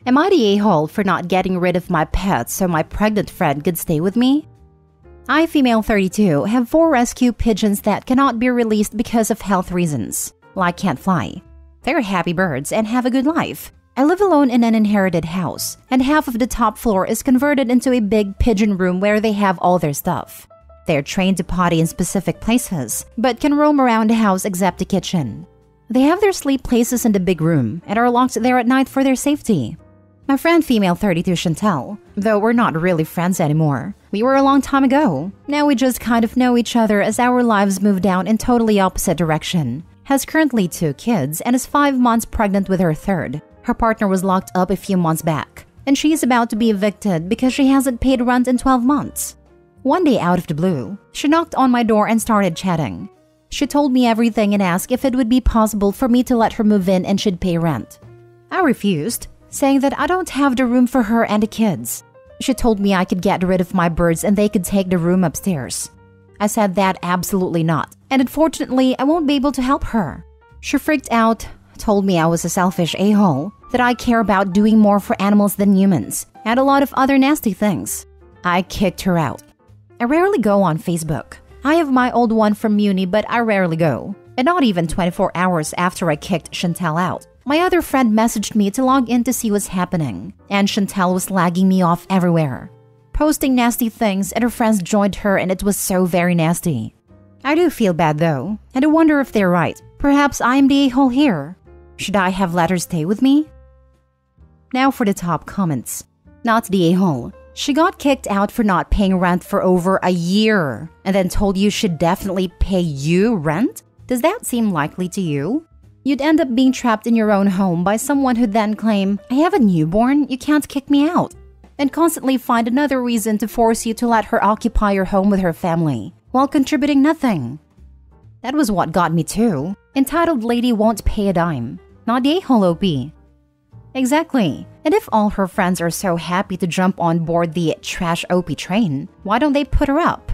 Am I the a-hole for not getting rid of my pets so my pregnant friend could stay with me? I, female 32, have 4 rescue pigeons that cannot be released because of health reasons, like can't fly. They're happy birds and have a good life. I live alone in an inherited house, and half of the top floor is converted into a big pigeon room where they have all their stuff. They're trained to potty in specific places, but can roam around the house except the kitchen. They have their sleep places in the big room and are locked there at night for their safety. My friend female 32 Chantel, though we're not really friends anymore. We were a long time ago. Now we just kind of know each other as our lives move down in totally opposite direction. Has currently 2 kids and is 5 months pregnant with her 3rd. Her partner was locked up a few months back, and she is about to be evicted because she hasn't paid rent in 12 months. One day out of the blue, she knocked on my door and started chatting. She told me everything and asked if it would be possible for me to let her move in and she'd pay rent. I refused, saying that I don't have the room for her and the kids. She told me I could get rid of my birds and they could take the room upstairs. I said that absolutely not, and unfortunately I won't be able to help her. She freaked out, told me I was a selfish a-hole, that I care about doing more for animals than humans, and a lot of other nasty things. I kicked her out. I rarely go on Facebook. I have my old one from uni, but I rarely go. And not even 24 hours after I kicked Chantel out, my other friend messaged me to log in to see what's happening, and Chantel was lagging me off everywhere, posting nasty things, and her friends joined her and it was so very nasty. I do feel bad though, and I wonder if they're right. Perhaps I am the a-hole here. Should I have let her stay with me? Now for the top comments. Not the a-hole. She got kicked out for not paying rent for over a year, and then told you she'd definitely pay you rent? Does that seem likely to you? You'd end up being trapped in your own home by someone who'd then claim, I have a newborn, you can't kick me out, and constantly find another reason to force you to let her occupy your home with her family, while contributing nothing. That was what got me too. Entitled lady won't pay a dime. Not the a-hole OP. Exactly. And if all her friends are so happy to jump on board the trash OP train, why don't they put her up?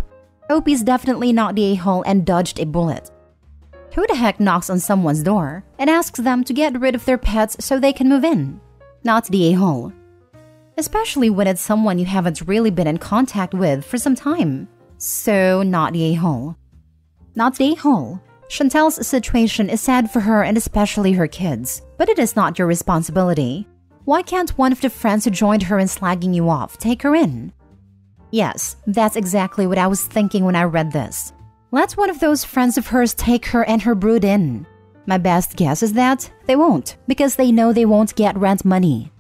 OP's definitely not the a-hole and dodged a bullet. Who the heck knocks on someone's door and asks them to get rid of their pets so they can move in? Not the a-hole. Especially when it's someone you haven't really been in contact with for some time. So not the a-hole. Not the a-hole. Chantel's situation is sad for her and especially her kids, but it is not your responsibility. Why can't one of the friends who joined her in slagging you off take her in? Yes, that's exactly what I was thinking when I read this. Let one of those friends of hers take her and her brood in. My best guess is that they won't, because they know they won't get rent money.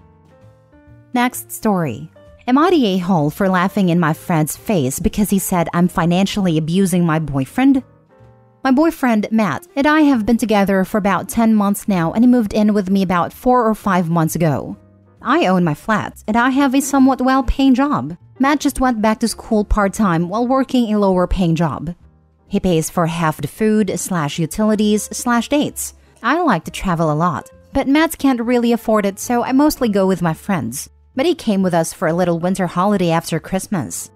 Next story. Am I the a-hole for laughing in my friend's face because he said I'm financially abusing my boyfriend? My boyfriend, Matt, and I have been together for about 10 months now, and he moved in with me about 4 or 5 months ago. I own my flat, and I have a somewhat well-paying job. Matt just went back to school part-time while working a lower-paying job. He pays for half the food, /utilities, /dates. I like to travel a lot, but Matt can't really afford it, so I mostly go with my friends. But he came with us for a little winter holiday after Christmas.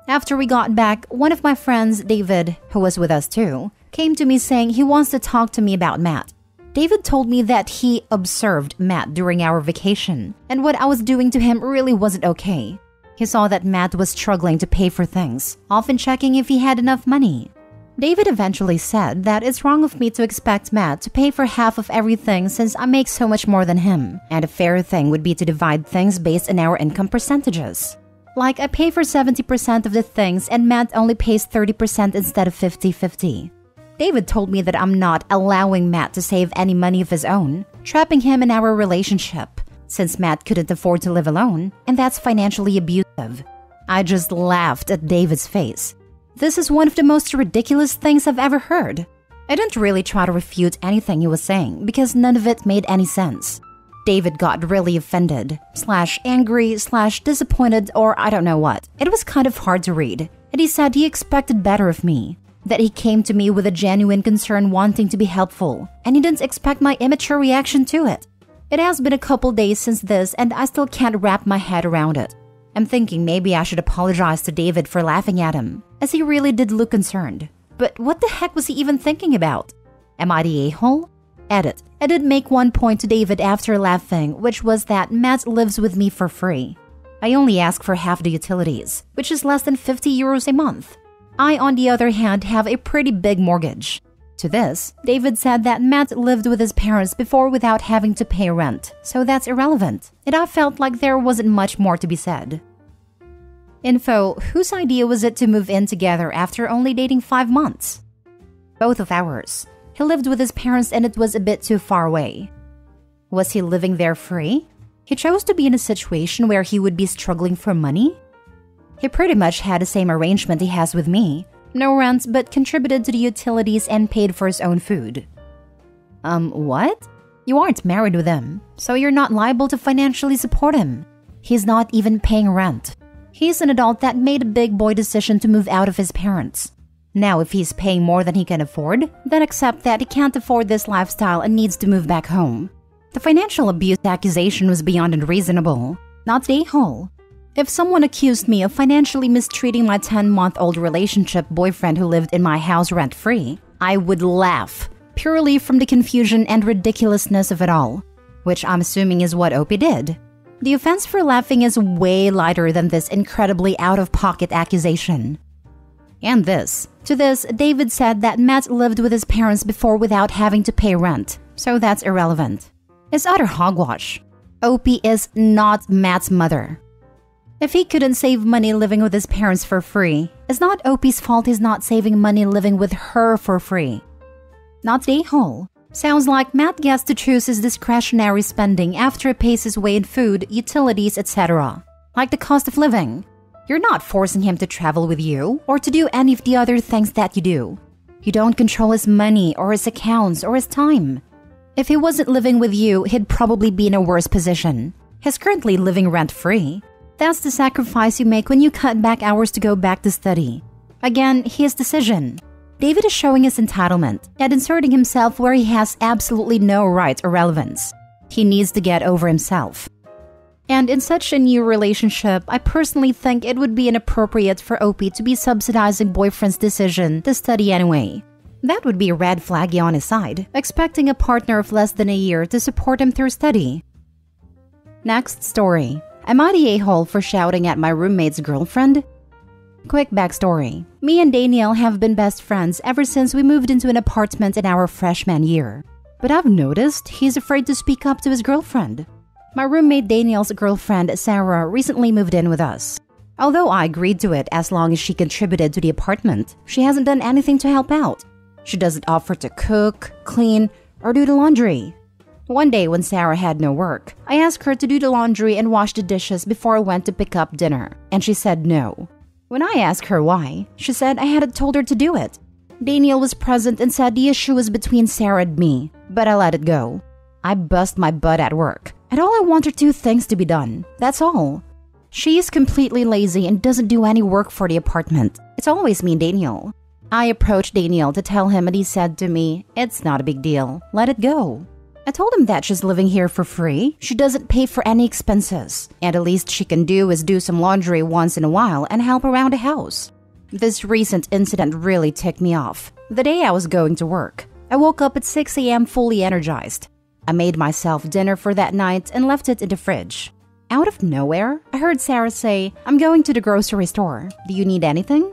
After we got back, one of my friends, David, who was with us too, came to me saying he wants to talk to me about Matt. David told me that he observed Matt during our vacation, and what I was doing to him really wasn't okay. He saw that Matt was struggling to pay for things, often checking if he had enough money. David eventually said that it's wrong of me to expect Matt to pay for half of everything since I make so much more than him, and a fair thing would be to divide things based on our income percentages. Like, I pay for 70% of the things and Matt only pays 30% instead of 50-50. David told me that I'm not allowing Matt to save any money of his own, trapping him in our relationship, since Matt couldn't afford to live alone, and that's financially abusive. I just laughed at David's face. This is one of the most ridiculous things I've ever heard. I didn't really try to refute anything he was saying because none of it made any sense. David got really offended, /angry, /disappointed, or I don't know what. It was kind of hard to read, and he said he expected better of me. That he came to me with a genuine concern wanting to be helpful, and he didn't expect my immature reaction to it. It has been a couple days since this, and I still can't wrap my head around it. I'm thinking maybe I should apologize to David for laughing at him, as he really did look concerned. But what the heck was he even thinking about? Am I the a-hole? Edit. I did make one point to David after laughing, which was that Matt lives with me for free. I only ask for half the utilities, which is less than 50 euros a month. I, on the other hand, have a pretty big mortgage. To this, David said that Matt lived with his parents before without having to pay rent, so that's irrelevant, and I felt like there wasn't much more to be said. Info: whose idea was it to move in together after only dating 5 months? Both of ours. He lived with his parents and it was a bit too far away. Was he living there free? He chose to be in a situation where he would be struggling for money? He pretty much had the same arrangement he has with me. No rent, but contributed to the utilities and paid for his own food. What? You aren't married with him, so you're not liable to financially support him. He's not even paying rent. He's an adult that made a big boy decision to move out of his parents. Now, if he's paying more than he can afford, then accept that he can't afford this lifestyle and needs to move back home. The financial abuse accusation was beyond unreasonable, not the a-hole. If someone accused me of financially mistreating my 10-month-old relationship boyfriend who lived in my house rent-free, I would laugh, purely from the confusion and ridiculousness of it all, which I'm assuming is what Opie did. The offense for laughing is way lighter than this incredibly out-of-pocket accusation. And this. To this, David said that Matt lived with his parents before without having to pay rent, so that's irrelevant. It's utter hogwash. Opie is not Matt's mother. If he couldn't save money living with his parents for free, it's not Opie's fault he's not saving money living with her for free. Not the a-hole. Sounds like Matt gets to choose his discretionary spending after he pays his way in food, utilities, etc. Like the cost of living. You're not forcing him to travel with you or to do any of the other things that you do. You don't control his money or his accounts or his time. If he wasn't living with you, he'd probably be in a worse position. He's currently living rent-free. That's the sacrifice you make when you cut back hours to go back to study. Again, his decision. David is showing his entitlement and inserting himself where he has absolutely no right or relevance. He needs to get over himself. And in such a new relationship, I personally think it would be inappropriate for Opie to be subsidizing boyfriend's decision to study anyway. That would be a red flaggy on his side, expecting a partner of less than a year to support him through study. Next story. Am I the a-hole for shouting at my roommate's girlfriend? Quick backstory. Me and Danielle have been best friends ever since we moved into an apartment in our freshman year. But I've noticed he's afraid to speak up to his girlfriend. My roommate Danielle's girlfriend, Sarah, recently moved in with us. Although I agreed to it as long as she contributed to the apartment, she hasn't done anything to help out. She doesn't offer to cook, clean, or do the laundry. One day when Sarah had no work, I asked her to do the laundry and wash the dishes before I went to pick up dinner, and she said no. When I asked her why, she said I hadn't told her to do it. Danielle was present and said the issue was between Sarah and me, but I let it go. I bust my butt at work, and all I want are 2 things to be done. That's all. She is completely lazy and doesn't do any work for the apartment. It's always me and Danielle. I approached Danielle to tell him and he said to me, "It's not a big deal. Let it go." I told him that she's living here for free. She doesn't pay for any expenses, and the least she can do is do some laundry once in a while and help around the house. This recent incident really ticked me off. The day I was going to work, I woke up at 6 a.m. fully energized. I made myself dinner for that night and left it in the fridge. Out of nowhere, I heard Sarah say, "I'm going to the grocery store. Do you need anything?"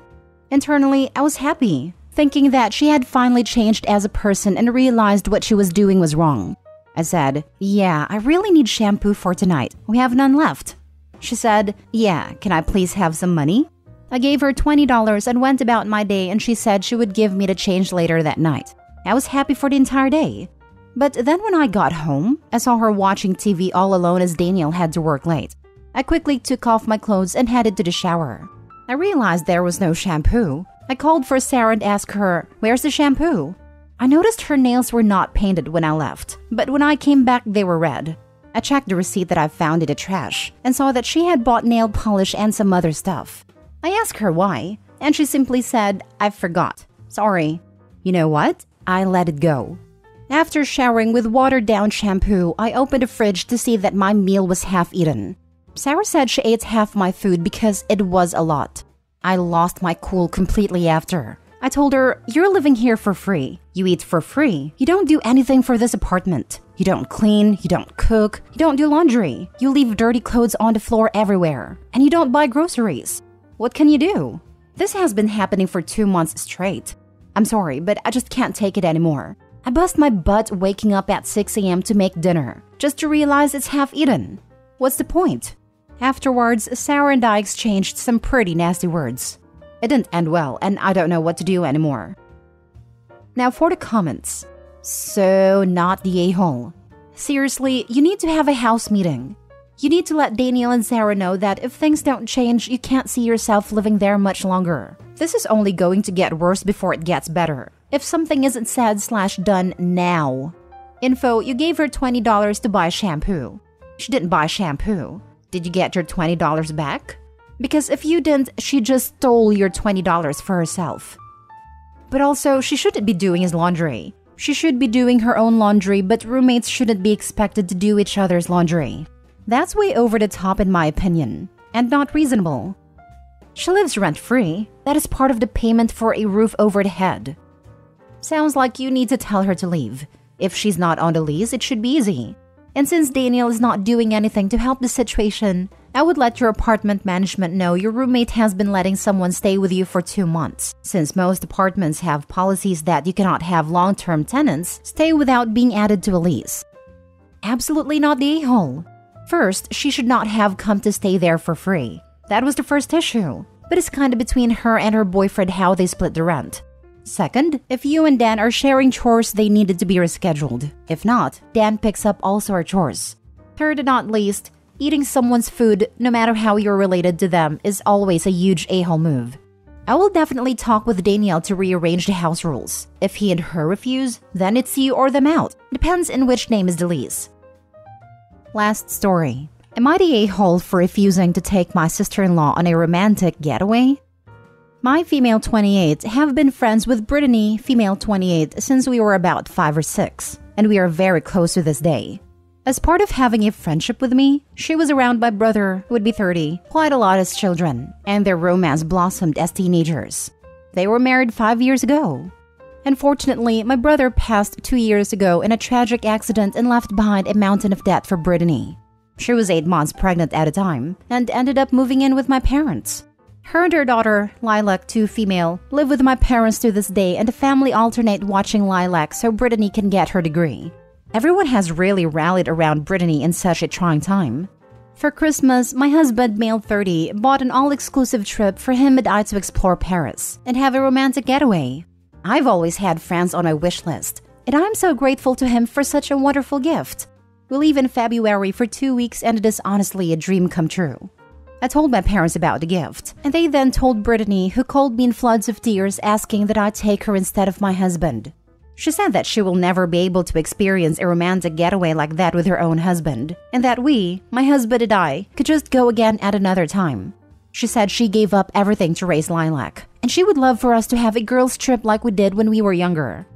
Internally, I was happy, thinking that she had finally changed as a person and realized what she was doing was wrong. I said, "Yeah, I really need shampoo for tonight. We have none left." She said, "Yeah, can I please have some money?" I gave her $20 and went about my day, and she said she would give me the change later that night. I was happy for the entire day. But then when I got home, I saw her watching TV all alone as Danielle had to work late. I quickly took off my clothes and headed to the shower. I realized there was no shampoo. I called for Sarah and asked her, "Where's the shampoo?" I noticed her nails were not painted when I left, but when I came back they were red. I checked the receipt that I found in the trash and saw that she had bought nail polish and some other stuff. I asked her why, and she simply said, "I forgot. Sorry." You know what? I let it go. After showering with watered-down shampoo, I opened the fridge to see that my meal was half-eaten. Sarah said she ate half my food because it was a lot. I lost my cool completely after. I told her, "You're living here for free. You eat for free. You don't do anything for this apartment. You don't clean, you don't cook, you don't do laundry. You leave dirty clothes on the floor everywhere. And you don't buy groceries. What can you do?" This has been happening for 2 months straight. I'm sorry, but I just can't take it anymore. I bust my butt waking up at 6 a.m. to make dinner, just to realize it's half eaten. What's the point? Afterwards, Sarah and I exchanged some pretty nasty words. It didn't end well, and I don't know what to do anymore. Now for the comments. So not the a-hole. Seriously, you need to have a house meeting. You need to let Daniel and Sarah know that if things don't change, you can't see yourself living there much longer. This is only going to get worse before it gets better. If something isn't said/done now. Info, you gave her $20 to buy shampoo. She didn't buy shampoo. Did you get your $20 back? Because if you didn't, she just stole your $20 for herself. But also, she shouldn't be doing his laundry. She should be doing her own laundry, but roommates shouldn't be expected to do each other's laundry. That's way over the top in my opinion, and not reasonable. She lives rent-free. That is part of the payment for a roof over the head. Sounds like you need to tell her to leave. If she's not on the lease, it should be easy. And since Daniel is not doing anything to help the situation, I would let your apartment management know your roommate has been letting someone stay with you for 2 months. Since most apartments have policies that you cannot have long-term tenants stay without being added to a lease. Absolutely not the a-hole. First, she should not have come to stay there for free. That was the first issue. But it's kind of between her and her boyfriend how they split the rent. Second, if you and Dan are sharing chores, they needed to be rescheduled. If not, Dan picks up all sort of chores. Third and not least, eating someone's food, no matter how you're related to them, is always a huge a-hole move. I will definitely talk with Daniel to rearrange the house rules. If he and her refuse, then it's you or them out. Depends in which name is the lease. Last story. Am I the a-hole for refusing to take my sister-in-law on a romantic getaway? My female 28 have been friends with Brittany, female 28, since we were about 5 or 6, and we are very close to this day. As part of having a friendship with me, she was around my brother, who would be 30, quite a lot as children, and their romance blossomed as teenagers. They were married 5 years ago. Unfortunately, my brother passed 2 years ago in a tragic accident and left behind a mountain of debt for Brittany. She was 8 months pregnant at a time, and ended up moving in with my parents. Her and her daughter, Lilac, 2 female, live with my parents to this day, and the family alternate watching Lilac so Brittany can get her degree. Everyone has really rallied around Brittany in such a trying time. For Christmas, my husband, male 30, bought an all-exclusive trip for him and I to explore Paris and have a romantic getaway. I've always had France on my wish list, and I'm so grateful to him for such a wonderful gift. We leave in February for 2 weeks, and it is honestly a dream come true. I told my parents about the gift, and they then told Brittany, who called me in floods of tears asking that I take her instead of my husband. She said that she will never be able to experience a romantic getaway like that with her own husband, and that we, my husband and I, could just go again at another time. She said she gave up everything to raise Lilac, and she would love for us to have a girls' trip like we did when we were younger.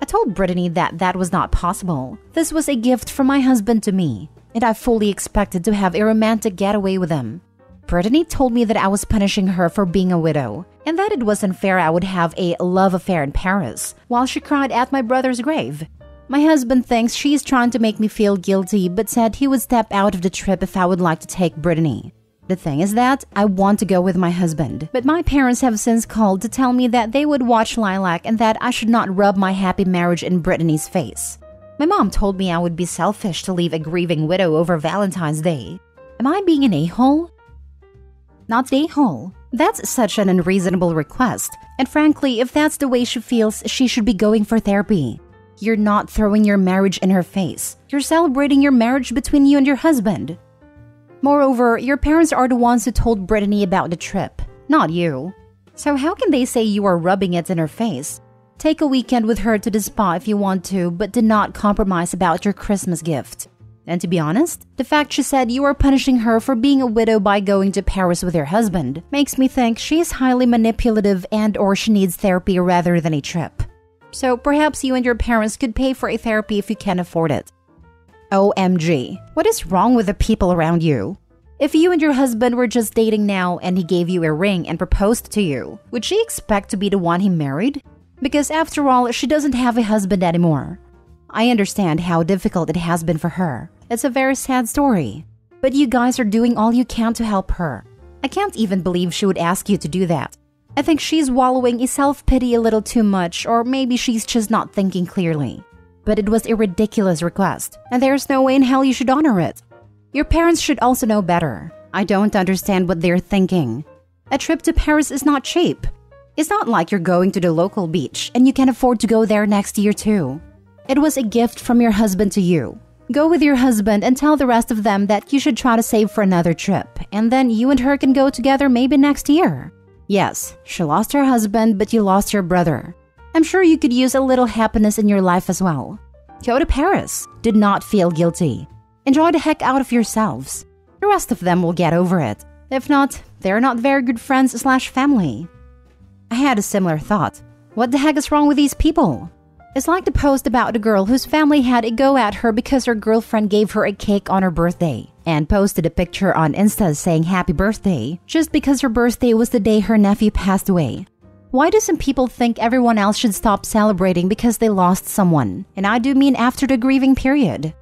I told Brittany that that was not possible. This was a gift from my husband to me, and I fully expected to have a romantic getaway with him. Brittany told me that I was punishing her for being a widow, and that it was unfair I would have a love affair in Paris, while she cried at my brother's grave. My husband thinks she's trying to make me feel guilty, but said he would step out of the trip if I would like to take Brittany. The thing is that I want to go with my husband, but my parents have since called to tell me that they would watch Lilac and that I should not rub my happy marriage in Brittany's face. My mom told me I would be selfish to leave a grieving widow over Valentine's Day. Am I being an a-hole? Not the a-hole. That's such an unreasonable request, and frankly, if that's the way she feels, she should be going for therapy. You're not throwing your marriage in her face. You're celebrating your marriage between you and your husband. Moreover, your parents are the ones who told Brittany about the trip, not you. So how can they say you are rubbing it in her face? Take a weekend with her to the spa if you want to, but do not compromise about your Christmas gift. And to be honest, the fact she said you are punishing her for being a widow by going to Paris with her husband makes me think she is highly manipulative and/or she needs therapy rather than a trip. So perhaps you and your parents could pay for a therapy if you can afford it. OMG, what is wrong with the people around you? If you and your husband were just dating now and he gave you a ring and proposed to you, would she expect to be the one he married? Because after all, she doesn't have a husband anymore. I understand how difficult it has been for her. It's a very sad story. But you guys are doing all you can to help her. I can't even believe she would ask you to do that. I think she's wallowing in self-pity a little too much, or maybe she's just not thinking clearly. But it was a ridiculous request, and there's no way in hell you should honor it. Your parents should also know better. I don't understand what they're thinking. A trip to Paris is not cheap. It's not like you're going to the local beach and you can afford to go there next year too. It was a gift from your husband to you. Go with your husband and tell the rest of them that you should try to save for another trip, and then you and her can go together maybe next year. Yes, she lost her husband, but you lost your brother. I'm sure you could use a little happiness in your life as well. Go to Paris. Do not feel guilty. Enjoy the heck out of yourselves. The rest of them will get over it. If not, they're not very good friends/family. I had a similar thought. What the heck is wrong with these people? It's like the post about the girl whose family had a go at her because her girlfriend gave her a cake on her birthday and posted a picture on Insta saying happy birthday just because her birthday was the day her nephew passed away. Why do some people think everyone else should stop celebrating because they lost someone? And I do mean after the grieving period.